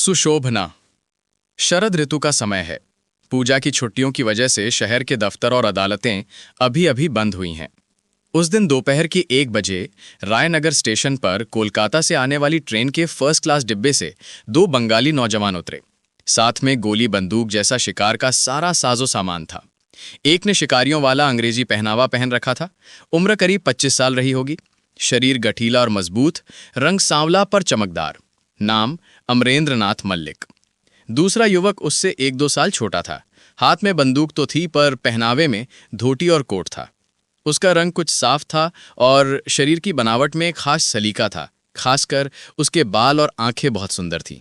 सुशोभना। शरद ऋतु का समय है। पूजा की छुट्टियों की वजह से शहर के दफ्तर और अदालतें अभी अभी बंद हुई हैं। उस दिन दोपहर की 1 बजे रायनगर स्टेशन पर कोलकाता से आने वाली ट्रेन के फर्स्ट क्लास डिब्बे से 2 बंगाली नौजवान उतरे। साथ में गोली बंदूक जैसा शिकार का सारा साजो सामान था। एक ने शिकारियों वाला अंग्रेजी पहनावा पहन रखा था। उम्र करीब 25 साल रही होगी। शरीर गठीला और मजबूत, रंग सांवला पर चमकदार। नाम अमरेंद्रनाथ मल्लिक। दूसरा युवक उससे 1-2 साल छोटा था। हाथ में बंदूक तो थी पर पहनावे में धोती और कोट था। उसका रंग कुछ साफ था और शरीर की बनावट में एक खास सलीका था। खासकर उसके बाल और आंखें बहुत सुंदर थीं।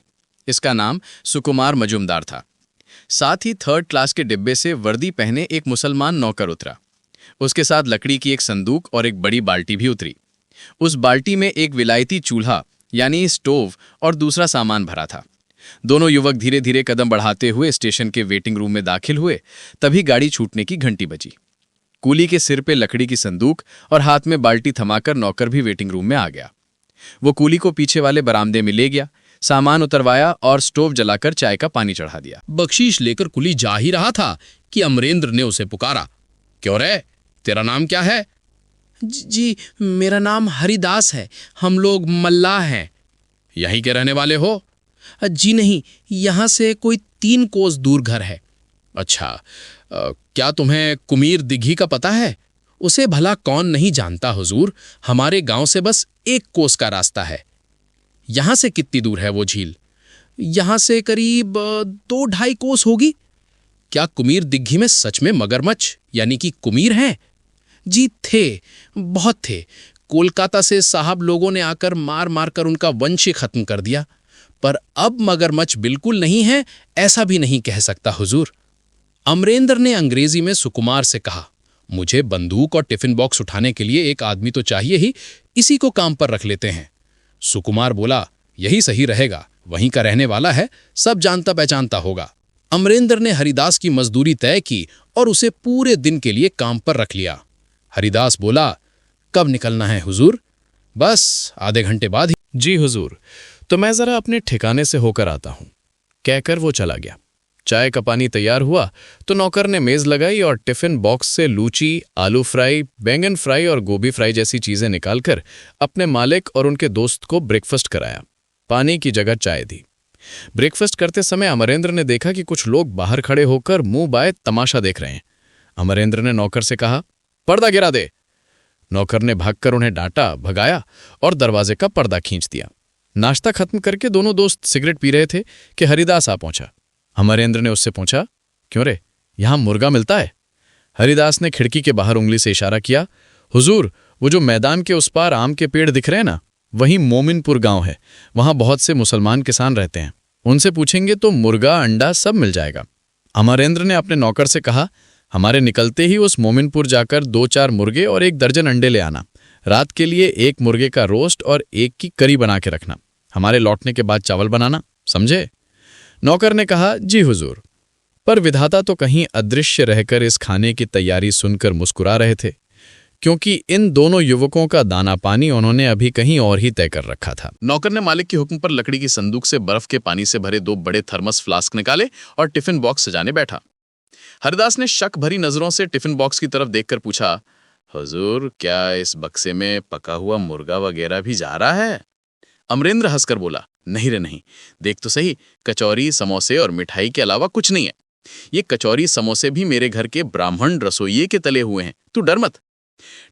इसका नाम सुकुमार मजूमदार था। साथ ही 3rd क्लास के डिब्बे से वर्दी पहने एक मुसलमान नौकर उतरा। उसके साथ लकड़ी की एक संदूक और एक बड़ी बाल्टी भी उतरी। उस बाल्टी में एक विलायती चूल्हा यानी स्टोव और दूसरा सामान भरा था। दोनों युवक धीरे धीरे कदम बढ़ाते हुए स्टेशन के वेटिंग रूम में दाखिल हुए। तभी गाड़ी छूटने की घंटी बजी। कूली के सिर पे लकड़ी की संदूक और हाथ में बाल्टी थमाकर नौकर भी वेटिंग रूम में आ गया। वो कूली को पीछे वाले बरामदे में ले गया, सामान उतरवाया और स्टोव जलाकर चाय का पानी चढ़ा दिया। बख्शीश लेकर कुली जा ही रहा था कि अमरेंद्र ने उसे पुकारा। क्यों रे, तेरा नाम क्या है? जी, मेरा नाम हरिदास है। हम लोग मल्लाह हैं। यहीं के रहने वाले हो? जी नहीं, यहाँ से कोई 3 कोस दूर घर है। अच्छा, क्या तुम्हें कुमीर दिघी का पता है? उसे भला कौन नहीं जानता हुजूर। हमारे गांव से बस 1 कोस का रास्ता है। यहाँ से कितनी दूर है वो झील? यहाँ से करीब 2-2.5 कोस होगी। क्या कुमीर दिघी में सच में मगरमच्छ यानी कि कुमीर हैं? जी थे, बहुत थे। कोलकाता से साहब लोगों ने आकर मार मार कर उनका वंश ही खत्म कर दिया। पर अब मगरमच्छ बिल्कुल नहीं है, ऐसा भी नहीं कह सकता हुजूर। अमरेंद्र ने अंग्रेजी में सुकुमार से कहा, मुझे बंदूक और टिफिन बॉक्स उठाने के लिए एक आदमी तो चाहिए ही, इसी को काम पर रख लेते हैं। सुकुमार बोला, यही सही रहेगा, वहीं का रहने वाला है, सब जानता पहचानता होगा। अमरेंद्र ने हरिदास की मजदूरी तय की और उसे पूरे दिन के लिए काम पर रख लिया। हरिदास बोला, कब निकलना है हुजूर? बस आधे घंटे बाद ही। जी हुजूर, तो मैं जरा अपने ठिकाने से होकर आता हूं, कहकर वो चला गया। चाय का पानी तैयार हुआ तो नौकर ने मेज लगाई और टिफिन बॉक्स से लूची, आलू फ्राई, बैंगन फ्राई और गोभी फ्राई जैसी चीजें निकालकर अपने मालिक और उनके दोस्त को ब्रेकफास्ट कराया। पानी की जगह चाय दी। ब्रेकफास्ट करते समय अमरेंद्र ने देखा कि कुछ लोग बाहर खड़े होकर मुंह बाए तमाशा देख रहे हैं। अमरेंद्र ने नौकर से कहा, पर्दा गिरा दे। नौकर ने भागकर उन्हें डांटा, भगाया और दरवाजे का पर्दा खींच दिया। नाश्ता खत्म करके दोनों दोस्त सिगरेट पी रहे थे कि हरिदास आ पहुंचा। अमरेंद्र ने उससे पूछा, क्यों रे, यहां मुर्गा मिलता है? हरिदास ने खिड़की के बाहर उंगली से इशारा किया, हुजूर, वो जो मैदान के उस पार आम के पेड़ दिख रहे हैं ना, वहीं मोमिनपुर गांव है। वहां बहुत से मुसलमान किसान रहते हैं। उनसे पूछेंगे तो मुर्गा, अंडा सब मिल जाएगा। अमरेंद्र ने अपने नौकर से कहा, हमारे निकलते ही उस मोमिनपुर जाकर 2-4 मुर्गे और 1 दर्जन अंडे ले आना। रात के लिए 1 मुर्गे का रोस्ट और 1 की करी बना के रखना। हमारे लौटने के बाद चावल बनाना, समझे? नौकर ने कहा, जी हुजूर। पर विधाता तो कहीं अदृश्य रहकर इस खाने की तैयारी सुनकर मुस्कुरा रहे थे, क्योंकि इन दोनों युवकों का दाना पानी उन्होंने अभी कहीं और ही तय कर रखा था। नौकर ने मालिक के हुक्म पर लकड़ी की संदूक से बर्फ के पानी से भरे 2 बड़े थर्मस फ्लास्क निकाले और टिफिन बॉक्स सजाने बैठा। हरिदास ने शक भरी नजरों से टिफिन बॉक्स की तरफ देखकर पूछा, हुजूर, क्या इस बक्से में पका हुआ मुर्गा वगैरह भी जा रहा है? अमरेंद्र हंसकर बोला, नहीं रे नहीं, देख तो सही, कचौरी, समोसे और मिठाई के अलावा कुछ नहीं है। ये कचौरी समोसे भी मेरे घर के ब्राह्मण रसोइये के तले हुए हैं, तू डर मत।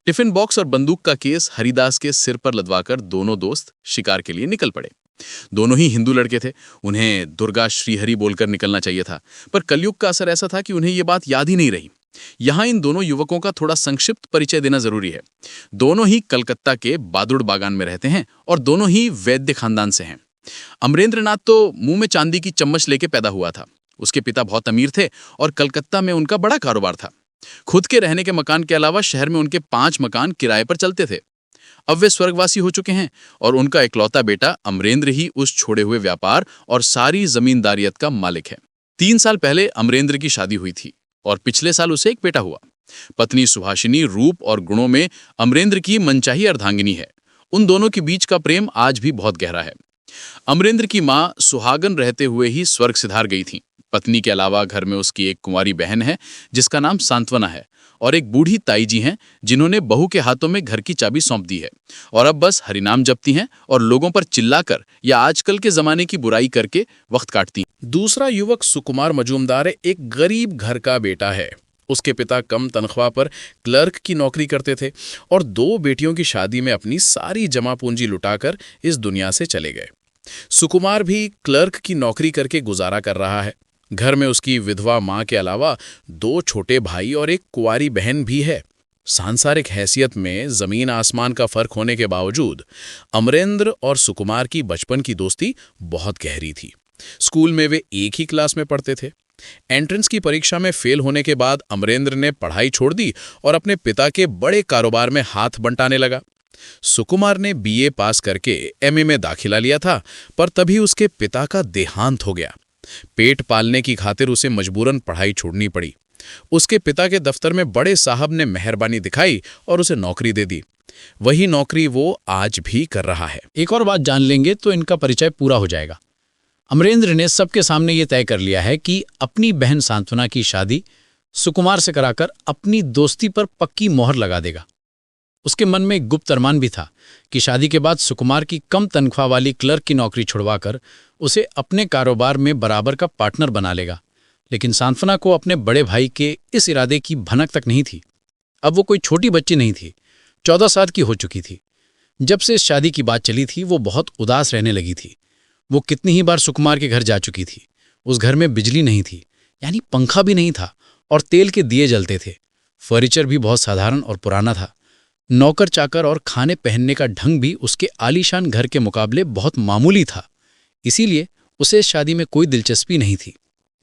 टिफिन बॉक्स और बंदूक का केस हरिदास के सिर पर लदवाकर दोनों दोस्त शिकार के लिए निकल पड़े। दोनों ही हिंदू लड़के थे। उन्हें दुर्गा श्रीहरि बोलकर निकलना चाहिए था, पर कलयुग का असर ऐसा था कि उन्हें यह बात याद ही नहीं रही। यहां इन दोनों युवकों का थोड़ा संक्षिप्त परिचय देना जरूरी है। दोनों ही कलकत्ता के बादुड़ बागान में रहते हैं और दोनों ही वैद्य खानदान से हैं। अमरेंद्रनाथ तो मुंह में चांदी की चम्मच लेके पैदा हुआ था। उसके पिता बहुत अमीर थे और कलकत्ता में उनका बड़ा कारोबार था। खुद के रहने के मकान के अलावा शहर में उनके 5 मकान किराए पर चलते थे। अब वे स्वर्गवासी हो चुके हैं और उनका इकलौता बेटा अमरेंद्र ही उस छोड़े हुए व्यापार और सारी जमींदारियत का मालिक है। 3 साल पहले अमरेंद्र की शादी हुई थी और पिछले साल उसे एक बेटा हुआ। पत्नी सुभाषिनी रूप और गुणों में अमरेंद्र की मनचाही अर्धांगिनी है। उन दोनों के बीच का प्रेम आज भी बहुत गहरा है। अमरेंद्र की माँ सुहागन रहते हुए ही स्वर्ग सिधार गई थी। पत्नी के अलावा घर में उसकी एक कुंवारी बहन है जिसका नाम सांत्वना है, और एक बूढ़ी ताई जी हैं जिन्होंने बहू के हाथों में घर की चाबी सौंप दी है और अब बस हरिनाम जपती हैं और लोगों पर चिल्लाकर या आजकल के जमाने की बुराई करके वक्त काटती हैं। दूसरा युवक सुकुमार मजूमदार एक गरीब घर का बेटा है। उसके पिता कम तनख्वाह पर क्लर्क की नौकरी करते थे और 2 बेटियों की शादी में अपनी सारी जमा पूंजी लुटाकर इस दुनिया से चले गए। सुकुमार भी क्लर्क की नौकरी करके गुजारा कर रहा है। घर में उसकी विधवा माँ के अलावा 2 छोटे भाई और एक कुंवारी बहन भी है। सांसारिक हैसियत में जमीन आसमान का फर्क होने के बावजूद अमरेंद्र और सुकुमार की बचपन की दोस्ती बहुत गहरी थी। स्कूल में वे एक ही क्लास में पढ़ते थे। एंट्रेंस की परीक्षा में फेल होने के बाद अमरेंद्र ने पढ़ाई छोड़ दी और अपने पिता के बड़े कारोबार में हाथ बंटाने लगा। सुकुमार ने बीए पास करके एमए में दाखिला लिया था, पर तभी उसके पिता का देहांत हो गया। पेट पालने की खातिर उसे मजबूरन पढ़ाई छोड़नी पड़ी। उसके पिता के दफ्तर में बड़े साहब ने मेहरबानी दिखाई और उसे नौकरी दे दी। वही नौकरी वो आज भी कर रहा है। एक और बात जान लेंगे तो इनका परिचय पूरा हो जाएगा। अमरेंद्र ने सबके सामने ये तय कर लिया है कि अपनी बहन सांत्वना की शादी सुकुमार से कराकर अपनी दोस्ती पर पक्की मोहर लगा देगा। उसके मन में एक गुप्त अरमान भी था कि शादी के बाद सुकुमार की कम तनख्वाह वाली क्लर्क की नौकरी छुड़वाकर उसे अपने कारोबार में बराबर का पार्टनर बना लेगा। लेकिन सांत्वना को अपने बड़े भाई के इस इरादे की भनक तक नहीं थी। अब वो कोई छोटी बच्ची नहीं थी, 14 साल की हो चुकी थी। जब से इस शादी की बात चली थी वो बहुत उदास रहने लगी थी। वो कितनी ही बार सुकुमार के घर जा चुकी थी। उस घर में बिजली नहीं थी, यानी पंखा भी नहीं था, और तेल के दिए जलते थे। फर्नीचर भी बहुत साधारण और पुराना था। नौकर चाकर और खाने पहनने का ढंग भी उसके आलीशान घर के मुकाबले बहुत मामूली था। इसीलिए उसे इस शादी में कोई दिलचस्पी नहीं थी।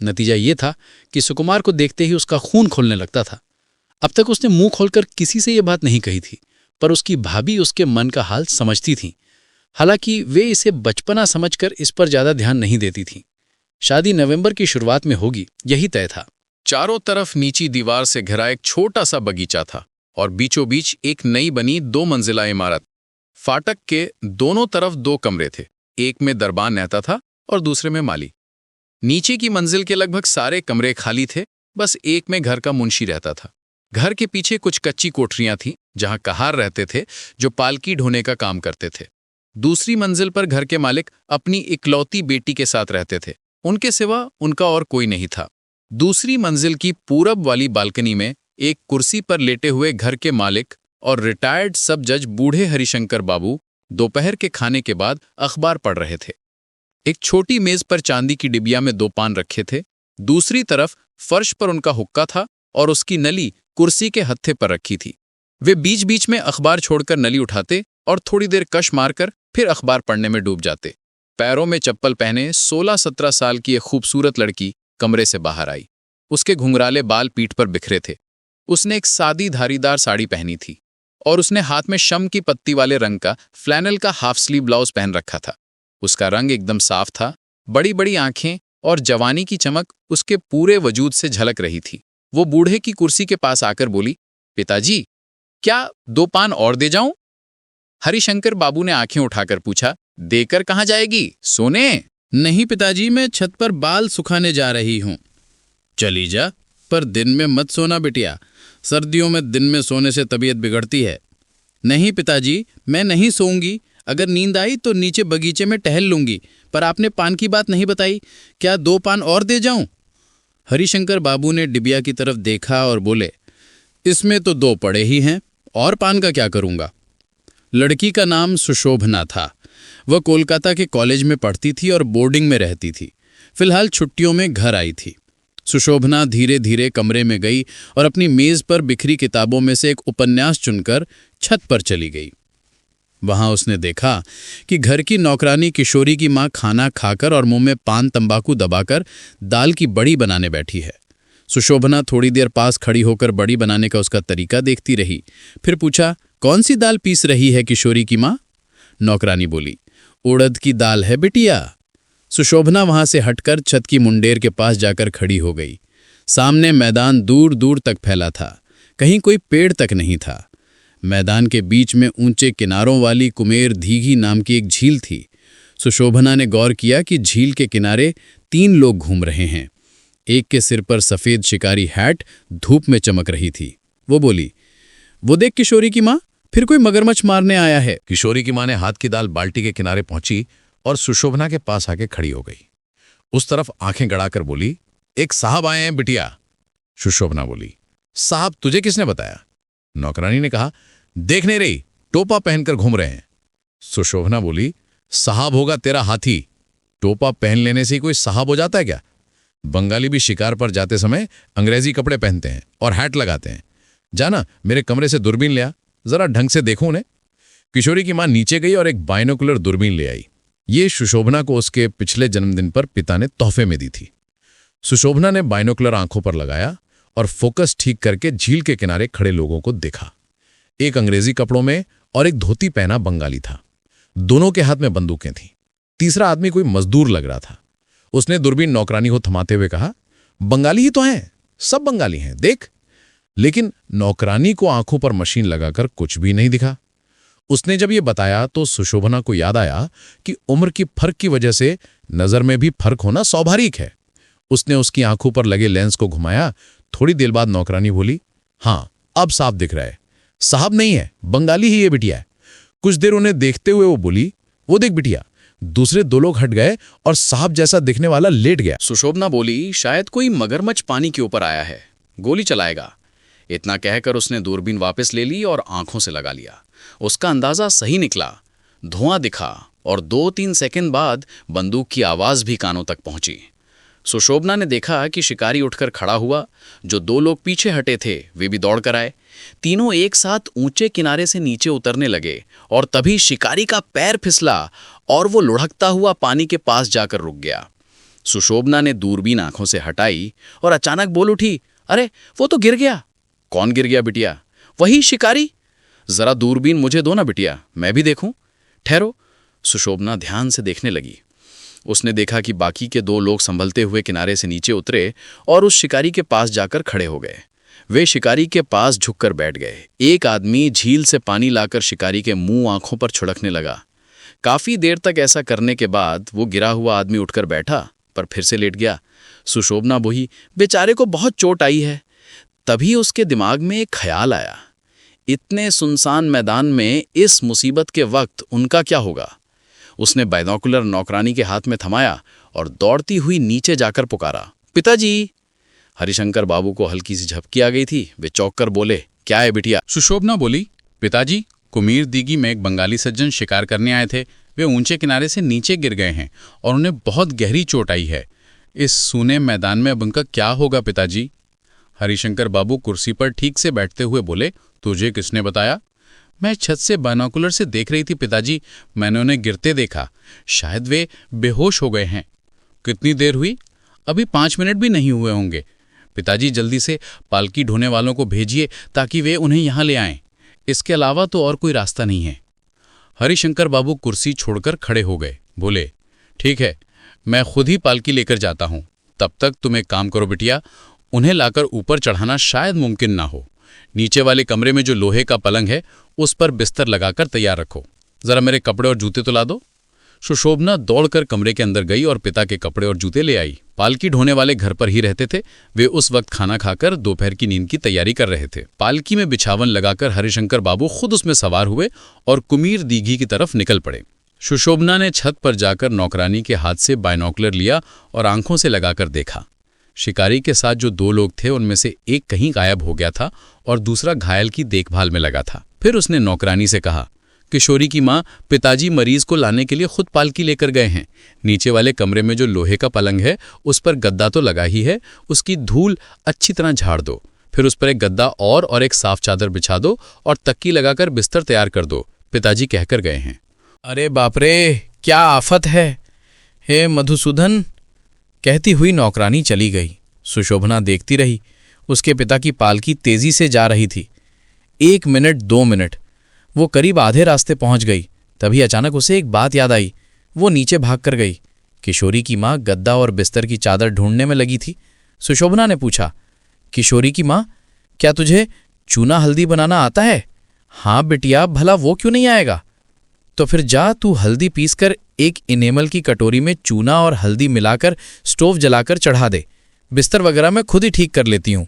नतीजा ये था कि सुकुमार को देखते ही उसका खून खोलने लगता था। अब तक उसने मुंह खोलकर किसी से ये बात नहीं कही थी, पर उसकी भाभी उसके मन का हाल समझती थीं। हालांकि वे इसे बचपना समझकर इस पर ज्यादा ध्यान नहीं देती थीं। शादी नवंबर की शुरुआत में होगी, यही तय था। चारों तरफ नीची दीवार से घिरा एक छोटा सा बगीचा था और बीचों बीच एक नई बनी 2 मंजिला इमारत। फाटक के दोनों तरफ 2 कमरे थे, एक में दरबान रहता था और दूसरे में माली। नीचे की मंजिल के लगभग सारे कमरे खाली थे, बस एक में घर का मुंशी रहता था। घर के पीछे कुछ कच्ची कोठरियां थीं जहां कहार रहते थे जो पालकी ढोने का काम करते थे। दूसरी मंजिल पर घर के मालिक अपनी इकलौती बेटी के साथ रहते थे। उनके सिवा उनका और कोई नहीं था। दूसरी मंजिल की पूरब वाली बालकनी में एक कुर्सी पर लेटे हुए घर के मालिक और रिटायर्ड सब जज बूढ़े हरिशंकर बाबू दोपहर के खाने के बाद अखबार पढ़ रहे थे। एक छोटी मेज पर चांदी की डिबिया में 2 पान रखे थे। दूसरी तरफ फर्श पर उनका हुक्का था और उसकी नली कुर्सी के हत्थे पर रखी थी। वे बीच बीच में अखबार छोड़कर नली उठाते और थोड़ी देर कश मारकर फिर अखबार पढ़ने में डूब जाते। पैरों में चप्पल पहने 16-17 साल की एक खूबसूरत लड़की कमरे से बाहर आई। उसके घुंघराले बाल पीठ पर बिखरे थे। उसने एक सादी धारीदार साड़ी पहनी थी और उसने हाथ में शम की पत्ती वाले रंग का फ्लैनल का हाफ स्लीव ब्लाउज पहन रखा था। उसका रंग एकदम साफ था। बड़ी बड़ी आंखें और जवानी की चमक उसके पूरे वजूद से झलक रही थी। वो बूढ़े की कुर्सी के पास आकर बोली, पिताजी, क्या 2 पान और दे जाऊं? हरिशंकर बाबू ने आंखें उठाकर पूछा, देकर कहाँ जाएगी, सोने? नहीं पिताजी, मैं छत पर बाल सुखाने जा रही हूं। चली जा, पर दिन में मत सोना बिटिया। सर्दियों में दिन में सोने से तबीयत बिगड़ती है। नहीं पिताजी, मैं नहीं सोऊंगी। अगर नींद आई तो नीचे बगीचे में टहल लूंगी। पर आपने पान की बात नहीं बताई, क्या 2 पान और दे जाऊं? हरिशंकर बाबू ने डिबिया की तरफ देखा और बोले, इसमें तो 2 पड़े ही हैं, और पान का क्या करूंगा? लड़की का नाम सुशोभना था। वह कोलकाता के कॉलेज में पढ़ती थी और बोर्डिंग में रहती थी। फिलहाल छुट्टियों में घर आई थी। सुशोभना धीरे धीरे कमरे में गई और अपनी मेज पर बिखरी किताबों में से एक उपन्यास चुनकर छत पर चली गई। वहां उसने देखा कि घर की नौकरानी किशोरी की मां खाना खाकर और मुंह में पान तंबाकू दबाकर दाल की बड़ी बनाने बैठी है। सुशोभना थोड़ी देर पास खड़ी होकर बड़ी बनाने का उसका तरीका देखती रही। फिर पूछा, कौन सी दाल पीस रही है किशोरी की मां? नौकरानी बोली, उड़द की दाल है बिटिया। सुशोभना वहां से हटकर छत की मुंडेर के पास जाकर खड़ी हो गई। सामने मैदान दूर दूर तक फैला था, कहीं कोई पेड़ तक नहीं था। मैदान के बीच में ऊंचे किनारों वाली कुमेर धीघी नाम की एक झील थी। सुशोभना ने गौर किया कि झील के किनारे 3 लोग घूम रहे हैं। एक के सिर पर सफेद शिकारी हैट धूप में चमक रही थी। वो बोली, वो देख किशोरी की माँ, फिर कोई मगरमच्छ मारने आया है। किशोरी की माँ ने हाथ की दाल बाल्टी के किनारे पहुंची और सुशोभना के पास आके खड़ी हो गई। उस तरफ आंखें गड़ाकर बोली, एक साहब आए हैं बिटिया। सुशोभना बोली, साहब तुझे किसने बताया? नौकरानी ने कहा, देख नहीं रही, टोपा पहनकर घूम रहे हैं। सुशोभना बोली, साहब होगा तेरा हाथी, टोपा पहन लेने से ही कोई साहब हो जाता है क्या? बंगाली भी शिकार पर जाते समय अंग्रेजी कपड़े पहनते हैं और हैट लगाते हैं। जाना मेरे कमरे से दूरबीन ले आ, जरा ढंग से देखूं उन्हें। किशोरी की मां नीचे गई और एक बाइनोकुलर दूरबीन ले आई। ये सुशोभना को उसके पिछले जन्मदिन पर पिता ने तोहफे में दी थी। सुशोभना ने बाइनोकुलर आंखों पर लगाया और फोकस ठीक करके झील के किनारे खड़े लोगों को देखा। एक अंग्रेजी कपड़ों में और एक धोती पहना बंगाली था। दोनों के हाथ में बंदूकें थीं। तीसरा आदमी कोई मजदूर लग रहा था। उसने दूरबीन नौकरानी को थमाते हुए कहा, बंगाली ही तो हैं, सब बंगाली हैं, देख। लेकिन नौकरानी को आंखों पर मशीन लगाकर कुछ भी नहीं दिखा। उसने जब ये बताया तो सुशोभना को याद आया कि उम्र की फर्क की वजह से नजर में भी फर्क होना स्वाभाविक है। उसने उसकी आंखों पर लगे लेंस को घुमाया। थोड़ी देर बाद नौकरानी बोली, हाँ अब साफ दिख रहा है। साहब नहीं है, बंगाली ही ये बिटिया है। कुछ देर उन्हें देखते हुए वो बोली, वो देख बिटिया। दूसरे 2 लोग हट गए और साहब जैसा दिखने वाला लेट गया। सुशोभना बोली, शायद कोई मगरमच्छ पानी के ऊपर आया है, गोली चलाएगा। इतना कहकर उसने दूरबीन वापस ले ली और आंखों से लगा लिया। उसका अंदाजा सही निकला। धुआं दिखा और 2-3 सेकंड बाद बंदूक की आवाज भी कानों तक पहुंची। सुशोभना ने देखा कि शिकारी उठकर खड़ा हुआ। जो 2 लोग पीछे हटे थे वे भी दौड़ कर आए। तीनों एक साथ ऊंचे किनारे से नीचे उतरने लगे और तभी शिकारी का पैर फिसला और वो लुढ़कता हुआ पानी के पास जाकर रुक गया। सुशोभना ने दूरबीन आंखों से हटाई और अचानक बोल उठी, अरे वो तो गिर गया। कौन गिर गया बिटिया? वही शिकारी। जरा दूरबीन मुझे दो ना बिटिया, मैं भी देखूं। ठहरो। सुशोभना ध्यान से देखने लगी। उसने देखा कि बाकी के 2 लोग संभलते हुए किनारे से नीचे उतरे और उस शिकारी के पास जाकर खड़े हो गए। वे शिकारी के पास झुककर बैठ गए। एक आदमी झील से पानी लाकर शिकारी के मुंह आंखों पर छिड़कने लगा। काफी देर तक ऐसा करने के बाद वो गिरा हुआ आदमी उठकर बैठा, पर फिर से लेट गया। सुशोभना बोली, बेचारे को बहुत चोट आई है। तभी उसके दिमाग में एक ख्याल आया, इतने सुनसान मैदान में इस मुसीबत के वक्त उनका क्या होगा। उसने बाइनोकुलर नौकरानी के हाथ में थमाया और दौड़ती हुई नीचे जाकर पुकारा, पिताजी। हरिशंकर बाबू को हल्की सी झपकी आ गई थी। वे चौंक कर बोले, क्या है बिटिया? सुशोभना बोली, पिताजी, कुमीर दीगी में एक बंगाली सज्जन शिकार करने आए थे। वे ऊंचे किनारे से नीचे गिर गए हैं और उन्हें बहुत गहरी चोट आई है। इस सूने मैदान में अब उनका क्या होगा पिताजी? हरिशंकर बाबू कुर्सी पर ठीक से बैठते हुए बोले, तुझे किसने बताया? मैं छत से बाइनोकुलर से देख रही थी पिताजी, मैंने उन्हें गिरते देखा। शायद वे बेहोश हो गए हैं। कितनी देर हुई? अभी 5 मिनट भी नहीं हुए होंगे। पिताजी जल्दी से पालकी ढोने वालों को भेजिए ताकि वे उन्हें यहाँ ले आएं। इसके अलावा तो और कोई रास्ता नहीं है। हरिशंकर बाबू कुर्सी छोड़कर खड़े हो गए। बोले, ठीक है, मैं खुद ही पालकी लेकर जाता हूँ। तब तक तुम एक काम करो बिटिया, उन्हें लाकर ऊपर चढ़ाना शायद मुमकिन ना हो। नीचे वाले कमरे में जो लोहे का पलंग है उस पर बिस्तर लगाकर तैयार रखो। जरा मेरे कपड़े और जूते तो ला दो। सुशोभना दौड़कर कमरे के अंदर गई और पिता के कपड़े और जूते ले आई। पालकी ढोने वाले घर पर ही रहते थे। वे उस वक्त खाना खाकर दोपहर की नींद की तैयारी कर रहे थे। पालकी में बिछावन लगाकर हरिशंकर बाबू खुद उसमें सवार हुए और कुमीर दीघी की तरफ निकल पड़े। सुशोभना ने छत पर जाकर नौकरानी के हाथ से बाइनोकुलर लिया और आंखों से लगाकर देखा। शिकारी के साथ जो 2 लोग थे उनमें से एक कहीं गायब हो गया था और दूसरा घायल की देखभाल में लगा था। फिर उसने नौकरानी से कहा, किशोरी की माँ, पिताजी मरीज को लाने के लिए खुद पालकी लेकर गए हैं। नीचे वाले कमरे में जो लोहे का पलंग है उस पर गद्दा तो लगा ही है, उसकी धूल अच्छी तरह झाड़ दो। फिर उस पर एक गद्दा और एक साफ चादर बिछा दो और तक्की लगाकर बिस्तर तैयार कर दो। पिताजी कहकर गए हैं। अरे बाप रे, क्या आफत है। हे मधुसूदन, कहती हुई नौकरानी चली गई। सुशोभना देखती रही। उसके पिता की पालकी तेजी से जा रही थी। 1 मिनट, 2 मिनट, वो करीब आधे रास्ते पहुंच गई। तभी अचानक उसे एक बात याद आई। वो नीचे भाग कर गई। किशोरी की माँ गद्दा और बिस्तर की चादर ढूंढने में लगी थी। सुशोभना ने पूछा, किशोरी की माँ, क्या तुझे चूना हल्दी बनाना आता है? हाँ बिटिया, भला वो क्यों नहीं आएगा? तो फिर जा, तू हल्दी पीसकर एक इनेमल की कटोरी में चूना और हल्दी मिलाकर स्टोव जलाकर चढ़ा दे। बिस्तर वगैरह मैं खुद ही ठीक कर लेती हूँ।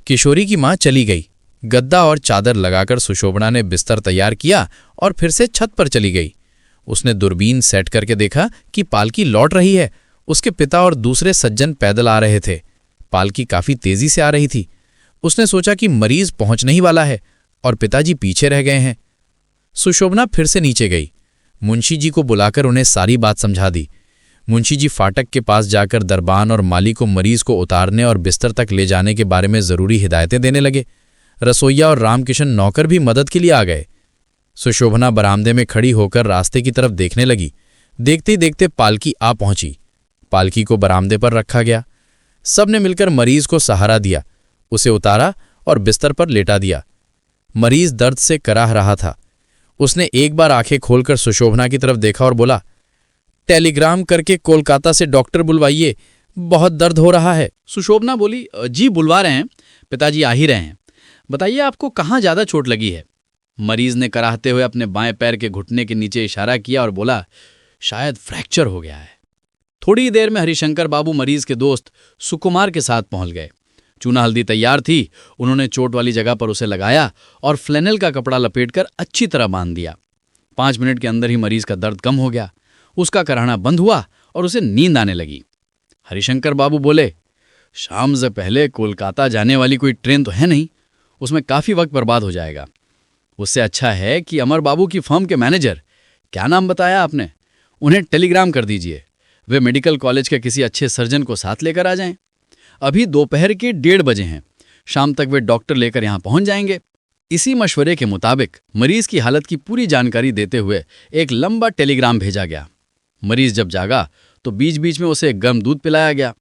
किशोरी की माँ चली गई। गद्दा और चादर लगाकर सुशोभना ने बिस्तर तैयार किया और फिर से छत पर चली गई। उसने दूरबीन सेट करके देखा कि पालकी लौट रही है। उसके पिता और दूसरे सज्जन पैदल आ रहे थे। पालकी काफी तेजी से आ रही थी। उसने सोचा कि मरीज पहुंचने ही वाला है और पिताजी पीछे रह गए हैं। सुशोभना फिर से नीचे गई। मुंशी जी को बुलाकर उन्हें सारी बात समझा दी। मुंशी जी फाटक के पास जाकर दरबान और माली को मरीज को उतारने और बिस्तर तक ले जाने के बारे में जरूरी हिदायतें देने लगे। रसोइया और रामकिशन नौकर भी मदद के लिए आ गए। सुशोभना बरामदे में खड़ी होकर रास्ते की तरफ देखने लगी। देखते ही देखते पालकी आ पहुंची। पालकी को बरामदे पर रखा गया। सबने मिलकर मरीज को सहारा दिया, उसे उतारा और बिस्तर पर लेटा दिया। मरीज दर्द से कराह रहा था। उसने एक बार आंखें खोलकर सुशोभना की तरफ देखा और बोला, टेलीग्राम करके कोलकाता से डॉक्टर बुलवाइए, बहुत दर्द हो रहा है। सुशोभना बोली, जी बुलवा रहे हैं, पिताजी आ ही रहे हैं। बताइए आपको कहाँ ज्यादा चोट लगी है? मरीज ने कराहते हुए अपने बाएं पैर के घुटने के नीचे इशारा किया और बोला, शायद फ्रैक्चर हो गया है। थोड़ी देर में हरिशंकर बाबू मरीज के दोस्त सुकुमार के साथ पहुंच गए। चूना हल्दी तैयार थी। उन्होंने चोट वाली जगह पर उसे लगाया और फ्लैनेल का कपड़ा लपेटकर अच्छी तरह बांध दिया। 5 मिनट के अंदर ही मरीज का दर्द कम हो गया। उसका कराहना बंद हुआ और उसे नींद आने लगी। हरिशंकर बाबू बोले, शाम से पहले कोलकाता जाने वाली कोई ट्रेन तो है नहीं, उसमें काफी वक्त बर्बाद हो जाएगा। उससे अच्छा है कि अमर बाबू की फर्म के मैनेजर, क्या नाम बताया आपने, उन्हें टेलीग्राम कर दीजिए। वे मेडिकल कॉलेज के किसी अच्छे सर्जन को साथ लेकर आ जाएं। अभी दोपहर के 1:30 बजे हैं। शाम तक वे डॉक्टर लेकर यहां पहुंच जाएंगे। इसी मशवरे के मुताबिक मरीज की हालत की पूरी जानकारी देते हुए एक लंबा टेलीग्राम भेजा गया। मरीज जब जागा तो बीच बीच में उसे गर्म दूध पिलाया गया।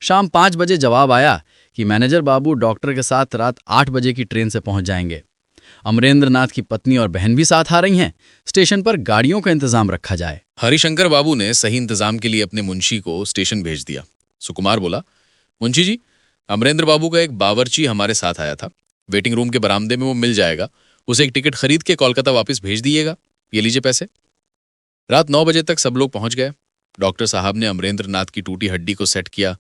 शाम 5 बजे जवाब आया कि मैनेजर बाबू डॉक्टर के साथ रात 8 बजे की ट्रेन से पहुंच जाएंगे। अमरेंद्र नाथ की पत्नी और बहन भी साथ आ रही हैं। स्टेशन पर गाड़ियों का इंतजाम रखा जाए। हरिशंकर बाबू ने सही इंतजाम के लिए अपने मुंशी को स्टेशन भेज दिया। सुकुमार बोला, मुंशी जी, अमरेंद्र बाबू का एक बावर्ची हमारे साथ आया था। वेटिंग रूम के बरामदे में वो मिल जाएगा। उसे एक टिकट खरीद के कोलकाता वापस भेज दिएगा। ये लीजिए पैसे। रात 9 बजे तक सब लोग पहुंच गए। डॉक्टर साहब ने अमरेंद्र नाथ की टूटी हड्डी को सेट किया,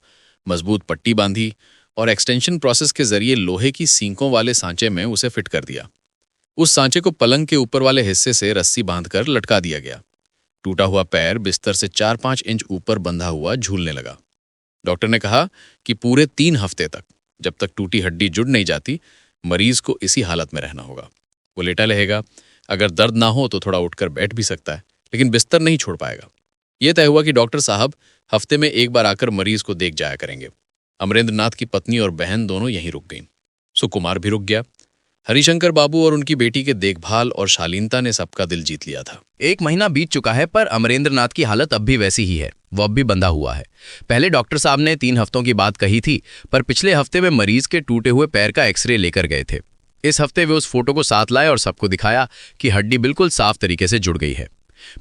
मजबूत पट्टी बांधी और एक्सटेंशन प्रोसेस के जरिए लोहे की सींकों वाले सांचे में उसे फिट कर दिया। उस सांचे को पलंग के ऊपर वाले हिस्से से रस्सी बांधकर लटका दिया गया। टूटा हुआ पैर बिस्तर से 4-5 इंच ऊपर बंधा हुआ झूलने लगा। डॉक्टर ने कहा कि पूरे 3 हफ्ते तक, जब तक टूटी हड्डी जुड़ नहीं जाती, मरीज को इसी हालत में रहना होगा। वो लेटा रहेगा। अगर दर्द ना हो तो थोड़ा उठकर बैठ भी सकता है, लेकिन बिस्तर नहीं छोड़ पाएगा। यह तय हुआ कि डॉक्टर साहब हफ्ते में एक बार आकर मरीज को देख जाया करेंगे। अमरेंद्र नाथ की पत्नी और बहन दोनों यहीं रुक गईं। सुकुमार भी रुक गया। हरिशंकर बाबू और उनकी बेटी के देखभाल और शालीनता ने सबका दिल जीत लिया था। 1 महीना बीत चुका है, पर अमरेंद्र नाथ की हालत अब भी वैसी ही है। वो अब भी बंधा हुआ है। पहले डॉक्टर साहब ने 3 हफ्तों की बात कही थी, पर पिछले हफ्ते वे मरीज के टूटे हुए पैर का एक्सरे लेकर गए थे। इस हफ्ते वे उस फोटो को साथ लाए और सबको दिखाया कि हड्डी बिल्कुल साफ तरीके से जुड़ गई है।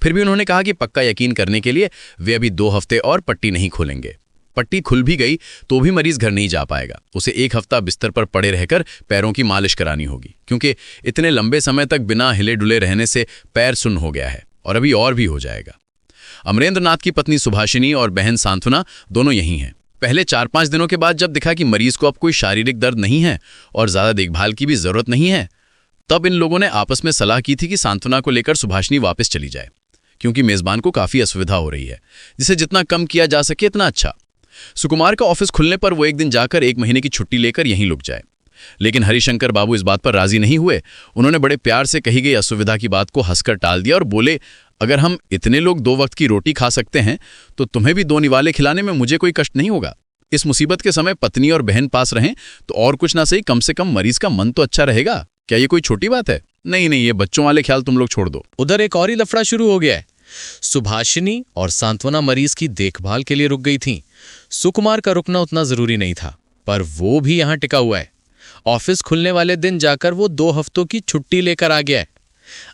फिर भी उन्होंने कहा कि पक्का यकीन करने के लिए वे अभी 2 हफ्ते और पट्टी नहीं खोलेंगे। पट्टी खुल भी गई तो भी मरीज घर नहीं जा पाएगा। उसे 1 हफ्ता बिस्तर पर पड़े रहकर पैरों की मालिश करानी होगी, क्योंकि इतने लंबे समय तक बिना हिले डुले रहने से पैर सुन्न हो गया है और अभी और भी हो जाएगा। अमरेंद्र नाथ की पत्नी सुभाषिनी और बहन सांत्वना दोनों यहीं हैं। पहले 4-5 दिनों के बाद जब दिखा कि मरीज को अब कोई शारीरिक दर्द नहीं है और ज्यादा देखभाल की भी जरूरत नहीं है, तब इन लोगों ने आपस में सलाह की थी कि सांत्वना को लेकर सुभाषिनी वापस चली जाए, क्योंकि मेजबान को काफी असुविधा हो रही है। जिसे जितना कम किया जा सके इतना अच्छा। सुकुमार का ऑफिस खुलने पर वो एक दिन जाकर 1 महीने की छुट्टी लेकर यहीं रुक जाए। लेकिन हरिशंकर बाबू इस बात पर राजी नहीं हुए। उन्होंने बड़े प्यार से कही गई असुविधा की बात को हंसकर टाल दिया और बोले, अगर हम इतने लोग 2 वक्त की रोटी खा सकते हैं तो तुम्हें भी 2 निवाले खिलाने में मुझे कोई कष्ट नहीं होगा। इस मुसीबत के समय पत्नी और बहन पास रहें तो और कुछ ना सही, कम से कम मरीज का मन तो अच्छा रहेगा। क्या ये कोई छोटी बात है? नहीं, ये बच्चों वाले ख्याल तुम लोग छोड़ दो। उधर एक और ही लफड़ा शुरू हो गया है। सुभाषिनी और सांत्वना मरीज की देखभाल के लिए रुक गई थीं। सुकुमार का रुकना उतना जरूरी नहीं था, पर वो भी यहां टिका हुआ है। ऑफिस खुलने वाले दिन जाकर वो 2 हफ्तों की छुट्टी लेकर आ गया है।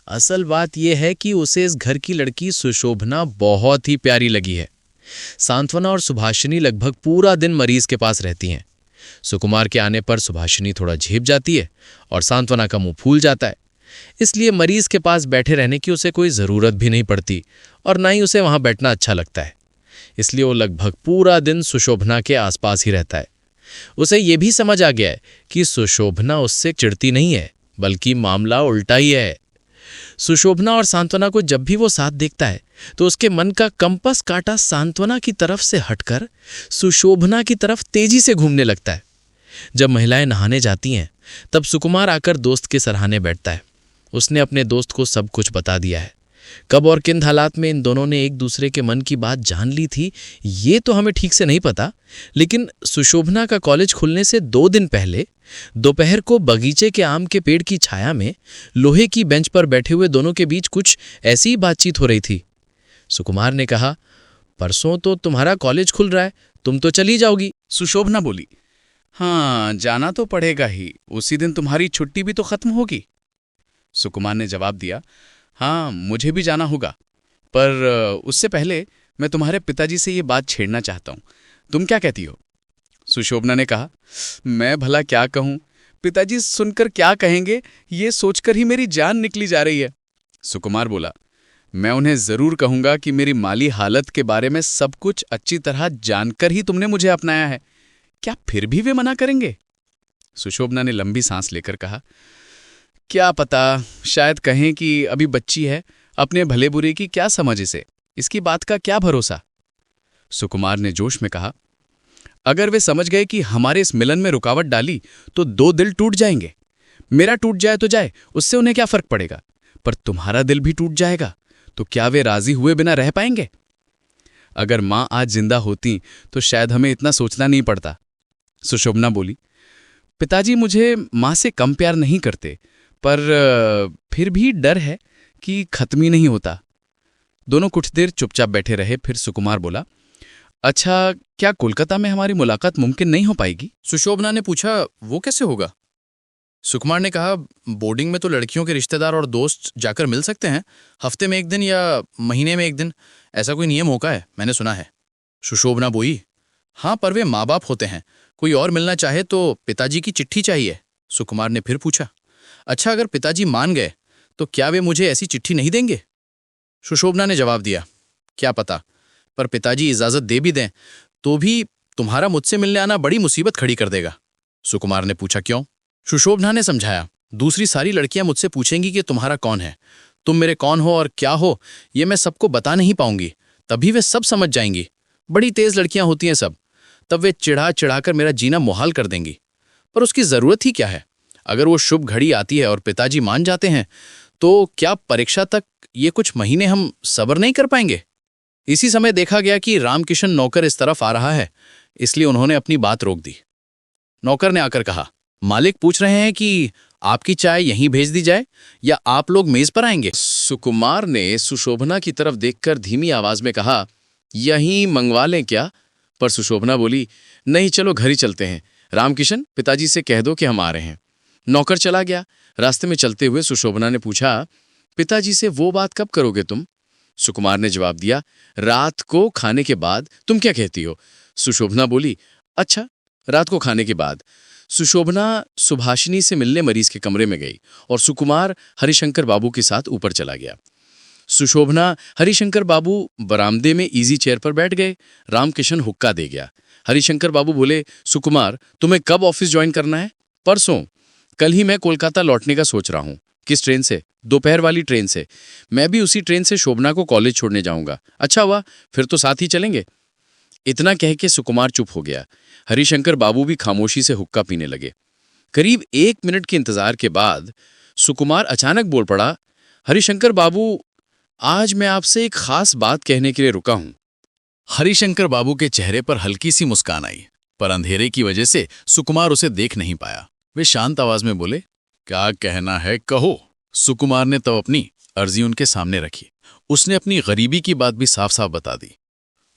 असल बात यह है कि उसे इस घर की लड़की सुशोभना बहुत ही प्यारी लगी है। सांत्वना और सुभाषिनी लगभग पूरा दिन मरीज के पास रहती हैं। सुकुमार के आने पर सुभाषिनी थोड़ा झेप जाती है और सांत्वना का मुंह फूल जाता है। इसलिए मरीज के पास बैठे रहने की उसे कोई ज़रूरत भी नहीं पड़ती और ना ही उसे वहाँ बैठना अच्छा लगता है। इसलिए वो लगभग पूरा दिन सुशोभना के आसपास ही रहता है। उसे ये भी समझ आ गया है कि सुशोभना उससे चिढ़ती नहीं है, बल्कि मामला उल्टा ही है। सुशोभना और सांत्वना को जब भी वो साथ देखता है तो उसके मन का कंपास कांटा सांत्वना की तरफ से हटकर सुशोभना की तरफ तेजी से घूमने लगता है। जब महिलाएं नहाने जाती हैं तब सुकुमार आकर दोस्त के सराहने बैठता है। उसने अपने दोस्त को सब कुछ बता दिया है। कब और किन हालात में इन दोनों ने एक दूसरे के मन की बात जान ली थी ये तो हमें ठीक से नहीं पता, लेकिन सुशोभना का कॉलेज खुलने से 2 दिन पहले दोपहर को बगीचे के आम के पेड़ की छाया में लोहे की बेंच पर बैठे हुए दोनों के बीच कुछ ऐसी बातचीत हो रही थी। सुकुमार ने कहा, परसों तो तुम्हारा कॉलेज खुल रहा है, तुम तो चली जाओगी। सुशोभना बोली, हाँ जाना तो पड़ेगा ही, उसी दिन तुम्हारी छुट्टी भी तो खत्म होगी। सुकुमार ने जवाब दिया, हाँ मुझे भी जाना होगा, पर उससे पहले मैं तुम्हारे पिताजी से ये बात छेड़ना चाहता हूँ, तुम क्या कहती हो? सुशोभना ने कहा, मैं भला क्या कहूँ, पिताजी सुनकर क्या कहेंगे ये सोचकर ही मेरी जान निकली जा रही है। सुकुमार बोला, मैं उन्हें जरूर कहूंगा कि मेरी माली हालत के बारे में सब कुछ अच्छी तरह जानकर ही तुमने मुझे अपनाया है। क्या फिर भी वे मना करेंगे? सुशोभना ने लंबी सांस लेकर कहा, क्या पता, शायद कहें कि अभी बच्ची है, अपने भले बुरे की क्या समझ इसे, इसकी बात का क्या भरोसा। सुकुमार ने जोश में कहा, अगर वे समझ गए कि हमारे इस मिलन में रुकावट डाली तो 2 दिल टूट जाएंगे। मेरा टूट जाए तो जाए, उससे उन्हें क्या फर्क पड़ेगा, पर तुम्हारा दिल भी टूट जाएगा तो क्या वे राजी हुए बिना रह पाएंगे? अगर मां आज जिंदा होती तो शायद हमें इतना सोचना नहीं पड़ता। सुशोभना बोली, पिताजी मुझे मां से कम प्यार नहीं करते, पर फिर भी डर है कि खत्म ही नहीं होता। दोनों कुछ देर चुपचाप बैठे रहे, फिर सुकुमार बोला, अच्छा क्या कोलकाता में हमारी मुलाकात मुमकिन नहीं हो पाएगी? सुशोभना ने पूछा, वो कैसे होगा? सुकुमार ने कहा, बोर्डिंग में तो लड़कियों के रिश्तेदार और दोस्त जाकर मिल सकते हैं, हफ्ते में 1 दिन या महीने में 1 दिन, ऐसा कोई नियम होता है, मैंने सुना है। सुशोभना बोई, हाँ पर वे माँ बाप होते हैं, कोई और मिलना चाहे तो पिताजी की चिट्ठी चाहिए। सुकुमार ने फिर पूछा, अच्छा अगर पिताजी मान गए तो क्या वे मुझे ऐसी चिट्ठी नहीं देंगे? सुशोभना ने जवाब दिया, क्या पता, पर पिताजी इजाजत दे भी दें तो भी तुम्हारा मुझसे मिलने आना बड़ी मुसीबत खड़ी कर देगा। सुकुमार ने पूछा, क्यों? सुशोभना ने समझाया, दूसरी सारी लड़कियां मुझसे पूछेंगी कि तुम्हारा कौन है, तुम मेरे कौन हो और क्या हो, ये मैं सबको बता नहीं पाऊंगी, तभी वे सब समझ जाएंगी। बड़ी तेज लड़कियां होती हैं सब, तब वे चिढ़ा चिढ़ाकर मेरा जीना मुहाल कर देंगी। पर उसकी जरूरत ही क्या है? अगर वो शुभ घड़ी आती है और पिताजी मान जाते हैं तो क्या परीक्षा तक ये कुछ महीने हम सब्र नहीं कर पाएंगे? इसी समय देखा गया कि रामकिशन नौकर इस तरफ आ रहा है, इसलिए उन्होंने अपनी बात रोक दी। नौकर ने आकर कहा, मालिक पूछ रहे हैं कि आपकी चाय यहीं भेज दी जाए या आप लोग मेज पर आएंगे? सुकुमार ने सुशोभना की तरफ देखकर धीमी आवाज में कहा, यहीं मंगवा लें क्या? पर सुशोभना बोली, नहीं चलो घर ही चलते हैं, रामकिशन पिताजी से कह दो कि हम आ रहे हैं। नौकर चला गया। रास्ते में चलते हुए सुशोभना ने पूछा, पिताजी से वो बात कब करोगे तुम? सुकुमार ने जवाब दिया, रात को खाने के बाद। तुम क्या कहती हो? सुशोभना बोली, अच्छा रात को खाने के बाद। सुशोभना सुभाषिनी से मिलने मरीज के कमरे में गई और सुकुमार हरिशंकर बाबू के साथ ऊपर चला गया। सुशोभना हरिशंकर बाबू बरामदे में इजी चेयर पर बैठ गए। रामकिशन हुक्का दे गया। हरिशंकर बाबू बोले, सुकुमार तुम्हें कब ऑफिस ज्वाइन करना है? परसों। कल ही मैं कोलकाता लौटने का सोच रहा हूँ। किस ट्रेन से? दोपहर वाली ट्रेन से। मैं भी उसी ट्रेन से शोभना को कॉलेज छोड़ने जाऊंगा। अच्छा हुआ, फिर तो साथ ही चलेंगे। इतना कह के सुकुमार चुप हो गया। हरिशंकर बाबू भी खामोशी से हुक्का पीने लगे। करीब 1 मिनट के इंतजार के बाद सुकुमार अचानक बोल पड़ा, हरिशंकर बाबू, आज मैं आपसे एक खास बात कहने के लिए रुका हूं। हरिशंकर बाबू के चेहरे पर हल्की सी मुस्कान आई, पर अंधेरे की वजह से सुकुमार उसे देख नहीं पाया। वे शांत आवाज में बोले, क्या कहना है कहो। सुकुमार ने तब अपनी अर्जी उनके सामने रखी। उसने अपनी गरीबी की बात भी साफ साफ बता दी।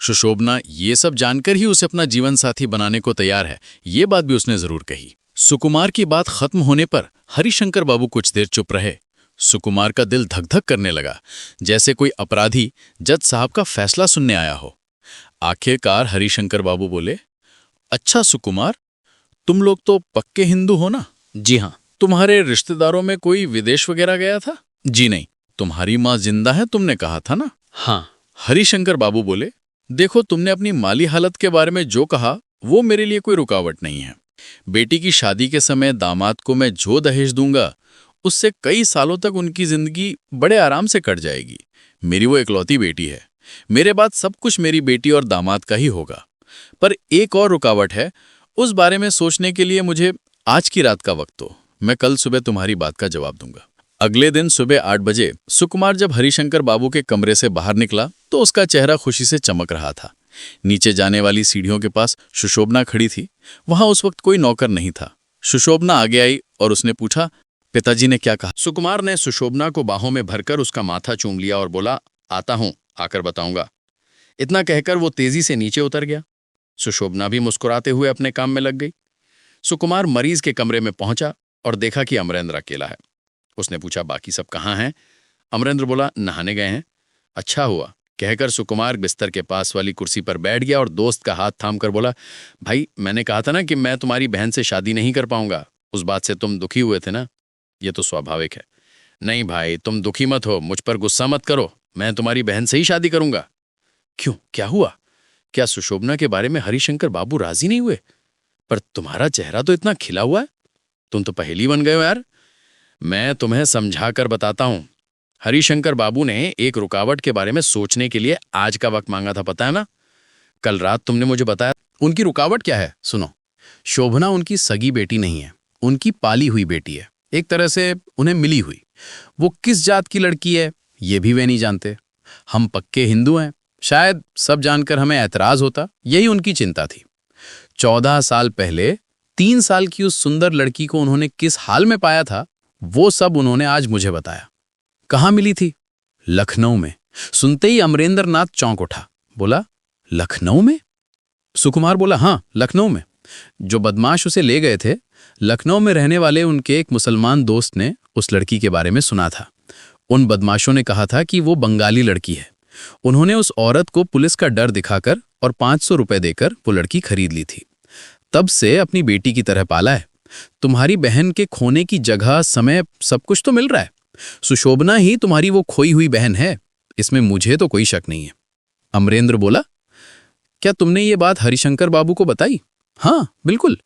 सुशोभना ये सब जानकर ही उसे अपना जीवन साथी बनाने को तैयार है, ये बात भी उसने जरूर कही। सुकुमार की बात खत्म होने पर हरिशंकर बाबू कुछ देर चुप रहे। सुकुमार का दिल धक धक करने लगा, जैसे कोई अपराधी जज साहब का फैसला सुनने आया हो। आखिरकार हरिशंकर बाबू बोले, अच्छा सुकुमार, तुम लोग तो पक्के हिंदू हो ना? जी हाँ। तुम्हारे रिश्तेदारों में कोई विदेश वगैरह गया था? जी नहीं। तुम्हारी माँ जिंदा है, तुमने कहा था ना? हाँ। हरिशंकर बाबू बोले, देखो तुमने अपनी माली हालत के बारे में जो कहा वो मेरे लिए कोई रुकावट नहीं है। बेटी की शादी के समय दामाद को मैं जो दहेज दूंगा उससे कई सालों तक उनकी जिंदगी बड़े आराम से कट जाएगी। मेरी वो इकलौती बेटी है, मेरे बाद सब कुछ मेरी बेटी और दामाद का ही होगा। पर एक और रुकावट है, उस बारे में सोचने के लिए मुझे आज की रात का वक्त दो। मैं कल सुबह तुम्हारी बात का जवाब दूंगा। अगले दिन सुबह 8 बजे सुकुमार जब हरिशंकर बाबू के कमरे से बाहर निकला तो उसका चेहरा खुशी से चमक रहा था। नीचे जाने वाली सीढ़ियों के पास सुशोभना खड़ी थी। वहां उस वक्त कोई नौकर नहीं था। सुशोभना आगे आई और उसने पूछा, पिताजी ने क्या कहा? सुकुमार ने सुशोभना को बाहों में भरकर उसका माथा चूम लिया और बोला, आता हूं, आकर बताऊंगा। इतना कहकर वो तेजी से नीचे उतर गया। सुशोभना भी मुस्कुराते हुए अपने काम में लग गई। सुकुमार मरीज के कमरे में पहुंचा और देखा कि अमरेंद्र अकेला है। उसने पूछा, बाकी सब कहाँ हैं? अमरेंद्र बोला, नहाने गए हैं। अच्छा हुआ, कहकर सुकुमार बिस्तर के पास वाली कुर्सी पर बैठ गया और दोस्त का हाथ थामकर बोला, भाई मैंने कहा था ना कि मैं तुम्हारी बहन से शादी नहीं कर पाऊंगा। उस बात से तुम दुखी हुए थे ना? ये तो स्वाभाविक है। नहीं भाई, तुम दुखी मत हो, मुझ पर गुस्सा मत करो, मैं तुम्हारी बहन से ही शादी करूंगा। क्यों, क्या हुआ? क्या सुशोभना के बारे में हरिशंकर बाबू राजी नहीं हुए? पर तुम्हारा चेहरा तो इतना खिला हुआ है, तुम तो पहेली बन गए हो यार। मैं तुम्हें समझाकर बताता हूं। हरिशंकर बाबू ने एक रुकावट के बारे में सोचने के लिए आज का वक्त मांगा था, पता है ना? कल रात तुमने मुझे बताया। उनकी रुकावट क्या है? सुनो, शोभना उनकी सगी बेटी नहीं है, उनकी पाली हुई बेटी है, एक तरह से उन्हें मिली हुई। वो किस जात की लड़की है ये भी वे नहीं जानते। हम पक्के हिंदू हैं, शायद सब जानकर हमें ऐतराज होता, यही उनकी चिंता थी। 14 साल पहले 3 साल की उस सुंदर लड़की को उन्होंने किस हाल में पाया था, वो सब उन्होंने आज मुझे बताया। कहाँ मिली थी? लखनऊ में। सुनते ही अमरेंद्र नाथ चौंक उठा, बोला, लखनऊ में? सुकुमार बोला, हाँ, लखनऊ में। जो बदमाश उसे ले गए थे, लखनऊ में रहने वाले उनके एक मुसलमान दोस्त ने उस लड़की के बारे में सुना था। उन बदमाशों ने कहा था कि वो बंगाली लड़की है। उन्होंने उस औरत को पुलिस का डर दिखाकर और 500 रुपए देकर वो लड़की खरीद ली थी। तब से अपनी बेटी की तरह पाला है। तुम्हारी बहन के खोने की जगह, समय, सब कुछ तो मिल रहा है। सुशोभना ही तुम्हारी वो खोई हुई बहन है, इसमें मुझे तो कोई शक नहीं है। अमरेंद्र बोला, क्या तुमने ये बात हरिशंकर बाबू को बताई? हाँ, बिल्कुल।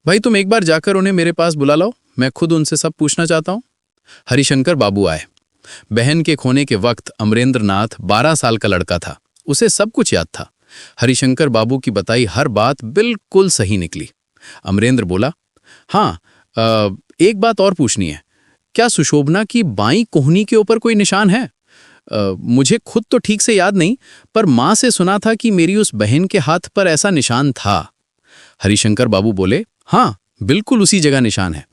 भाई तुम एक बार जाकर उन्हें मेरे पास बुला लाओ, मैं खुद उनसे सब पूछना चाहता हूं। हरिशंकर बाबू आए। बहन के खोने के वक्त अमरेंद्र नाथ 12 साल का लड़का था, उसे सब कुछ याद था। हरिशंकर बाबू की बताई हर बात बिल्कुल सही निकली। अमरेंद्र बोला, हाँ, एक बात और पूछनी है। क्या सुशोभना की बाईं कोहनी के ऊपर कोई निशान है? मुझे खुद तो ठीक से याद नहीं, पर माँ से सुना था कि मेरी उस बहन के हाथ पर ऐसा निशान था। हरिशंकर बाबू बोले, हाँ, बिल्कुल उसी जगह निशान है।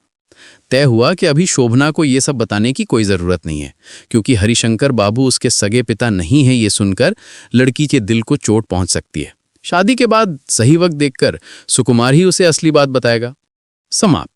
तय हुआ कि अभी शोभना को ये सब बताने की कोई जरूरत नहीं है, क्योंकि हरिशंकर बाबू उसके सगे पिता नहीं है, ये सुनकर लड़की के दिल को चोट पहुंच सकती है। शादी के बाद सही वक्त देखकर सुकुमार ही उसे असली बात बताएगा। समाप्त।